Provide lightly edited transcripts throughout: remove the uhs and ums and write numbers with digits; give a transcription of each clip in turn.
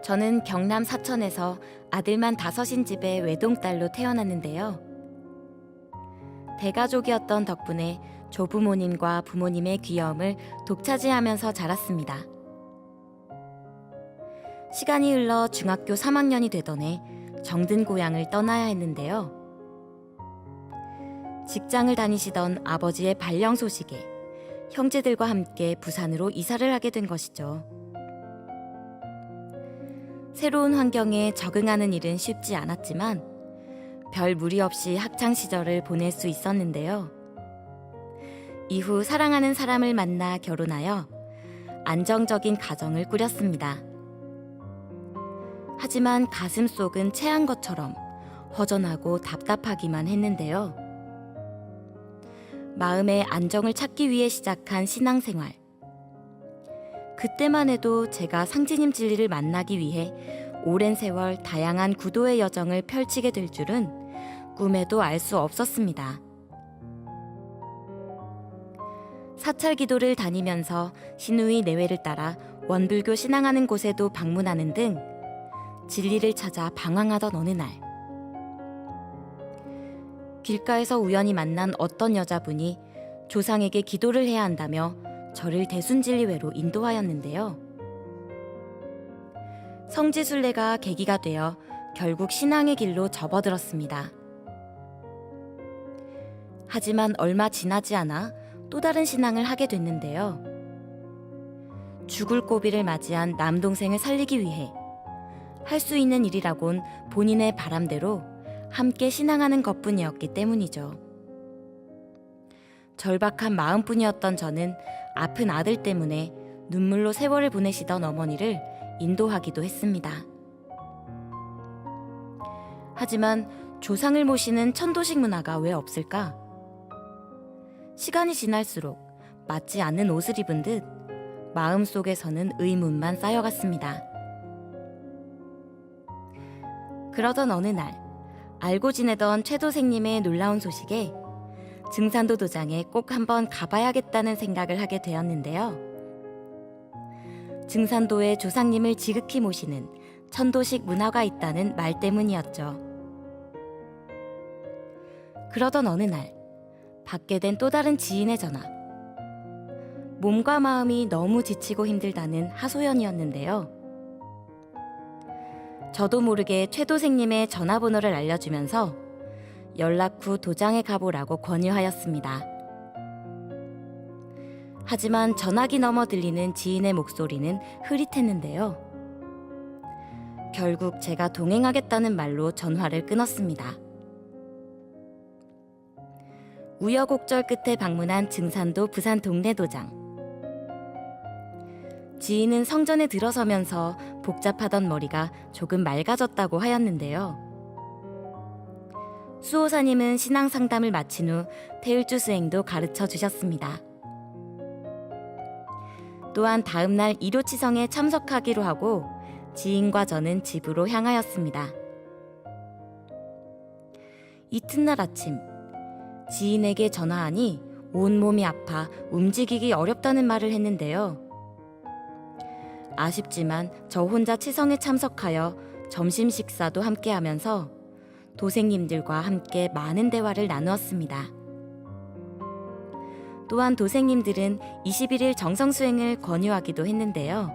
저는 경남 사천에서 아들만 5인 집의 외동딸로 태어났는데요. 대가족이었던 덕분에 조부모님과 부모님의 귀여움을 독차지하면서 자랐습니다. 시간이 흘러 중학교 3학년이 되던 해 정든 고향을 떠나야 했는데요. 직장을 다니시던 아버지의 발령 소식에 형제들과 함께 부산으로 이사를 하게 된 것이죠. 새로운 환경에 적응하는 일은 쉽지 않았지만 별 무리 없이 학창 시절을 보낼 수 있었는데요. 이후 사랑하는 사람을 만나 결혼하여 안정적인 가정을 꾸렸습니다. 하지만 가슴속은 체한 것처럼 허전하고 답답하기만 했는데요. 마음의 안정을 찾기 위해 시작한 신앙생활. 그때만 해도 제가 상지님 진리를 만나기 위해 오랜 세월 다양한 구도의 여정을 펼치게 될 줄은 꿈에도 알 수 없었습니다. 사찰 기도를 다니면서 신우이 내외를 따라 원불교 신앙하는 곳에도 방문하는 등 진리를 찾아 방황하던 어느 날, 길가에서 우연히 만난 어떤 여자분이 조상에게 기도를 해야 한다며 저를 대순진리회로 인도하였는데요. 성지순례가 계기가 되어 결국 신앙의 길로 접어들었습니다. 하지만 얼마 지나지 않아 또 다른 신앙을 하게 됐는데요. 죽을 고비를 맞이한 남동생을 살리기 위해 할 수 있는 일이라곤 본인의 바람대로 함께 신앙하는 것뿐이었기 때문이죠. 절박한 마음뿐이었던 저는 아픈 아들 때문에 눈물로 세월을 보내시던 어머니를 인도하기도 했습니다. 하지만 조상을 모시는 천도식 문화가 왜 없을까? 시간이 지날수록 맞지 않는 옷을 입은 듯 마음속에서는 의문만 쌓여갔습니다. 그러던 어느 날, 알고 지내던 최도생님의 놀라운 소식에 증산도 도장에 꼭 한번 가봐야겠다는 생각을 하게 되었는데요. 증산도에 조상님을 지극히 모시는 천도식 문화가 있다는 말 때문이었죠. 그러던 어느 날, 받게 된 또 다른 지인의 전화. 몸과 마음이 너무 지치고 힘들다는 하소연이었는데요. 저도 모르게 최도생님의 전화번호를 알려주면서 연락 후 도장에 가보라고 권유하였습니다. 하지만 전화기 너머 들리는 지인의 목소리는 흐릿했는데요. 결국 제가 동행하겠다는 말로 전화를 끊었습니다. 우여곡절 끝에 방문한 증산도 부산 동래도장. 지인은 성전에 들어서면서 복잡하던 머리가 조금 맑아졌다고 하였는데요. 수호사님은 신앙 상담을 마친 후 태율주 수행도 가르쳐 주셨습니다. 또한 다음날 일요치성에 참석하기로 하고 지인과 저는 집으로 향하였습니다. 이튿날 아침, 지인에게 전화하니 온몸이 아파 움직이기 어렵다는 말을 했는데요. 아쉽지만 저 혼자 치성에 참석하여 점심 식사도 함께 하면서 도생님들과 함께 많은 대화를 나누었습니다. 또한 도생님들은 21일 정성수행을 권유하기도 했는데요.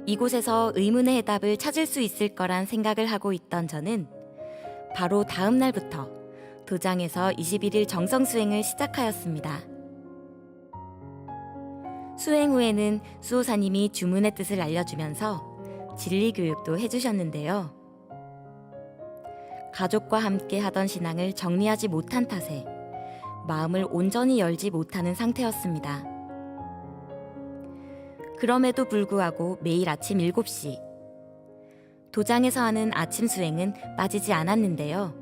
이곳에서 의문의 해답을 찾을 수 있을 거란 생각을 하고 있던 저는 바로 다음 날부터 도장에서 21일 정성수행을 시작하였습니다. 수행 후에는 수호사님이 주문의 뜻을 알려주면서 진리교육도 해주셨는데요. 가족과 함께 하던 신앙을 정리하지 못한 탓에 마음을 온전히 열지 못하는 상태였습니다. 그럼에도 불구하고 매일 아침 7시 도장에서 하는 아침 수행은 빠지지 않았는데요.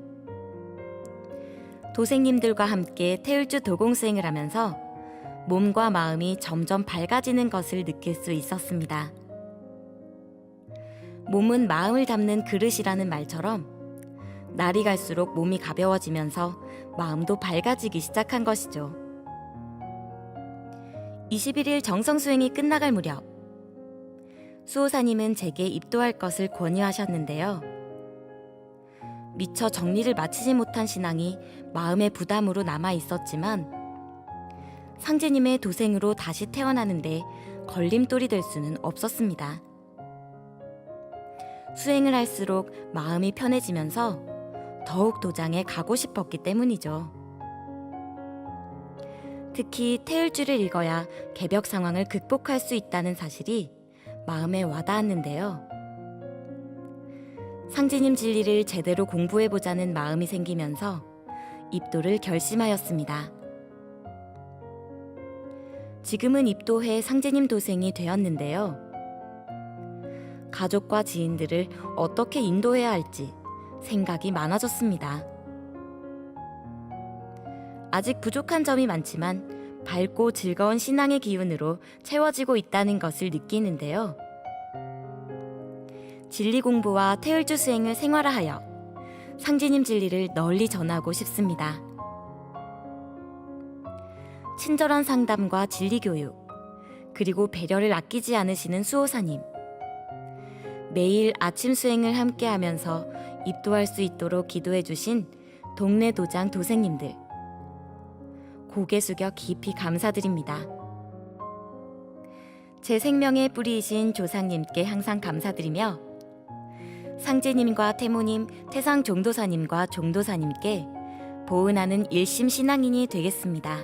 도생님들과 함께 태율주 도공수행을 하면서 몸과 마음이 점점 밝아지는 것을 느낄 수 있었습니다. 몸은 마음을 담는 그릇이라는 말처럼 날이 갈수록 몸이 가벼워지면서 마음도 밝아지기 시작한 것이죠. 21일 정성수행이 끝나갈 무렵 수호사님은 제게 입도할 것을 권유하셨는데요. 미처 정리를 마치지 못한 신앙이 마음의 부담으로 남아 있었지만 상제님의 도생으로 다시 태어나는데 걸림돌이 될 수는 없었습니다. 수행을 할수록 마음이 편해지면서 더욱 도장에 가고 싶었기 때문이죠. 특히 태을주를 읽어야 개벽 상황을 극복할 수 있다는 사실이 마음에 와닿았는데요. 상제님 진리를 제대로 공부해보자는 마음이 생기면서 입도를 결심하였습니다. 지금은 입도해 상제님 도생이 되었는데요. 가족과 지인들을 어떻게 인도해야 할지 생각이 많아졌습니다. 아직 부족한 점이 많지만 밝고 즐거운 신앙의 기운으로 채워지고 있다는 것을 느끼는데요. 진리 공부와 태을주 수행을 생활화하여 상제님 진리를 널리 전하고 싶습니다. 친절한 상담과 진리 교육, 그리고 배려를 아끼지 않으시는 수호사님. 매일 아침 수행을 함께 하면서 입도할 수 있도록 기도해 주신 동네 도장 도생님들. 고개 숙여 깊이 감사드립니다. 제 생명의 뿌리이신 조상님께 항상 감사드리며 상제님과 태모님, 태상 종도사님과 종도사님께 보은하는 일심 신앙인이 되겠습니다.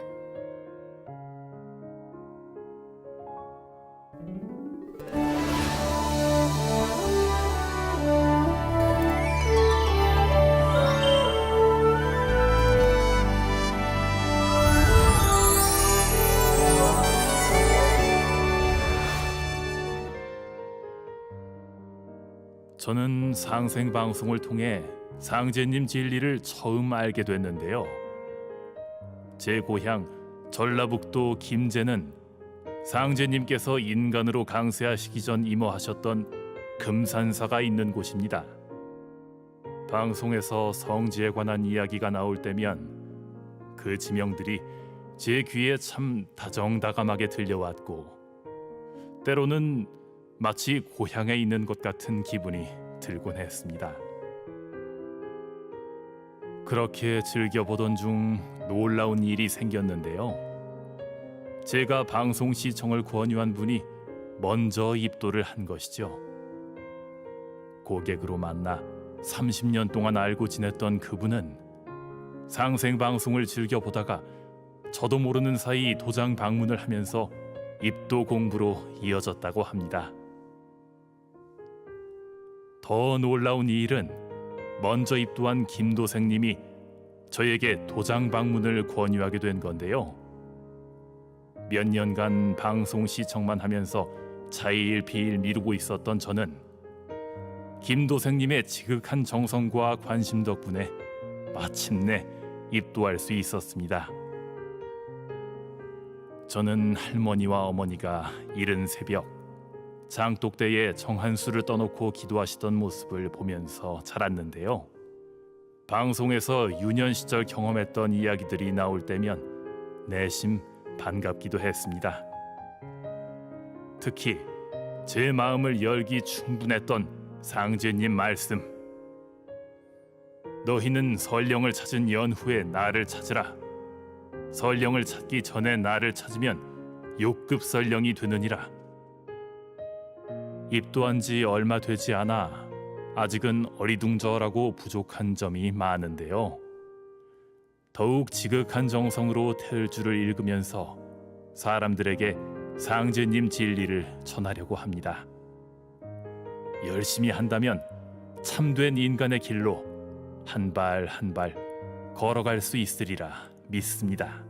저는 상생 방송을 통해 상제님 진리를 처음 알게 됐는데요. 제 고향 전라북도 김제는 상제님께서 인간으로 강세하시기 전 임호하셨던 금산사가 있는 곳입니다. 방송에서 성지에 관한 이야기가 나올 때면 그 지명들이 제 귀에 참 다정다감하게 들려왔고, 때로는 마치 고향에 있는 것 같은 기분이 들곤 했습니다. 그렇게 즐겨보던 중 놀라운 일이 생겼는데요. 제가 방송 시청을 권유한 분이 먼저 입도를 한 것이죠. 고객으로 만나 30년 동안 알고 지냈던 그분은 상생 방송을 즐겨보다가 저도 모르는 사이 도장 방문을 하면서 입도 공부로 이어졌다고 합니다. 더 놀라운 이 일은 먼저 입도한 김도생님이 저에게 도장 방문을 권유하게 된 건데요. 몇 년간 방송 시청만 하면서 차일피일 미루고 있었던 저는 김도생님의 지극한 정성과 관심 덕분에 마침내 입도할 수 있었습니다. 저는 할머니와 어머니가 이른 새벽 장독대에 정한수를 떠놓고 기도하시던 모습을 보면서 자랐는데요. 방송에서 유년 시절 경험했던 이야기들이 나올 때면 내심 반갑기도 했습니다. 특히 제 마음을 열기 충분했던 상제님 말씀. 너희는 설령을 찾은 연후에 나를 찾으라. 설령을 찾기 전에 나를 찾으면 6급 설령이 되느니라. 입도한 지 얼마 되지 않아 아직은 어리둥절하고 부족한 점이 많은데요. 더욱 지극한 정성으로 태을주를 읽으면서 사람들에게 상제님 진리를 전하려고 합니다. 열심히 한다면 참된 인간의 길로 한 발 한 발 걸어갈 수 있으리라 믿습니다.